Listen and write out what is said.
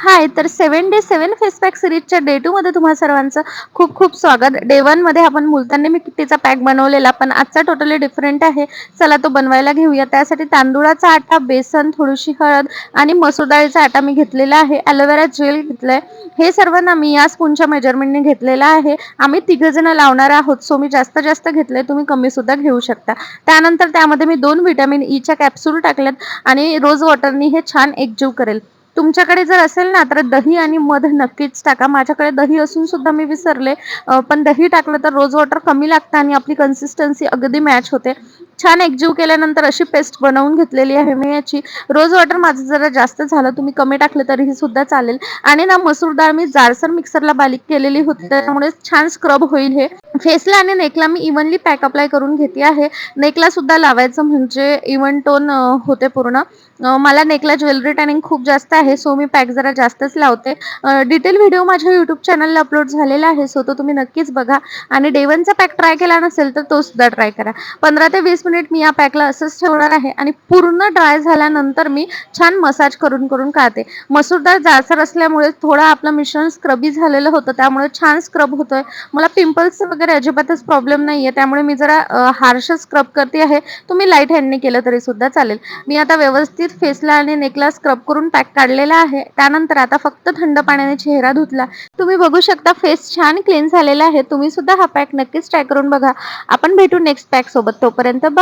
हाय, तर 7 day 7 face pack सीरीजच्या day 2 मध्ये तुम्हा सर्वांचं खूप खूप स्वागत. डे 1 मध्ये आपण मुलतानी मिट्टीचा पॅक बनवलेला, पण आजचा टोटली डिफरंट आहे. चला तो बनवायला घेऊया. त्यासाठी तांदूळाचा आटा, बेसन, थोडीशी हळद आणि मसूर डाळीचा आटा मी घेतलेला आहे. ॲलोवेरा जेल घेतलंय. हे सर्व ना मी या स्पूनच्या मेजरमेंटने घेतलेलं आहे. आम्ही तिघजण लावणार आहोत, सो मी जास्त जास्त घेतलंय, तुम्ही कमी सुद्धा घेऊ शकता. त्यानंतर त्यामध्ये मी 2 व्हिटॅमिन ईच्या कॅप्सूल टाकल्यात आणि रोज वॉटरनी हे छान एकजीव करेल. तुमच्याकडे जर असेल ना तर दही आणि मध नक्कीच टाका. माझ्याकडे दही असून सुद्धा मी विसरले, पण दही टाकलं तर रोज वॉटर कमी लागतं आणि आपली कन्सिस्टन्सी अगदी मॅच होते. छान एकजीव केल्यानंतर अशी पेस्ट बनवून घेतलेली आहे मी याची. रोज वॉटर माझं जरा जास्त झालं, तुम्ही कमी टाकलं तरीही सुद्धा चालेल. आणि ना मसूर डाळ मी जाडसर मिक्सरला बारीक केलेली होती, त्यामुळे छान स्क्रब होईल हे. फेसला आणि नेकला मी इव्हनली पॅक अप्लाय करून घेते आहे. नेकला सुद्धा लावायचं म्हणजे इव्हन टोन होते पूर्ण. मला नेकला ज्वेलरी टॅनिंग खूप जास्त आहे, सो मी पॅक जरा जास्तच लावते. डिटेल व्हिडिओ माझ्या यूट्यूब चॅनलला अपलोड झालेला आहे, सो तो तुम्ही नक्कीच बघा. आणि डे 1चा पॅक ट्राय केला नसेल तर तो सुद्धा ट्राय करा. 15 ते 20 मिनिट मी या पॅकला असंच ठेवणार आहे आणि पूर्ण ड्राय झाल्यानंतर मी छान मसाज करून करून काढते. मसूर डाळ जाडसर असल्यामुळे थोडं आपलं मिश्रण स्क्रबी झालेलं होतं, त्यामुळे छान स्क्रब होतोय. मला पिंपल्स वगैरे अजिबातच प्रॉब्लेम नाहीये, त्यामुळे मी जरा हार्श स्क्रब करते आहे. तुम्ही लाईट हँडने केलं तरी सुद्धा चालेल. मी आता व्यवस्थित फेसला आणि नेकला स्क्रब करून पॅक काढलेला आहे. त्यानंतर आता फक्त थंड पाण्याने चेहरा धुतला. तुम्ही बघू शकता फेस छान क्लीन झालेला आहे. तुम्ही सुद्धा हा पॅक नक्कीच ट्राय करून बघा. आपण भेटू नेक्स्ट पॅक सोबत. तोपर्यंत बाय.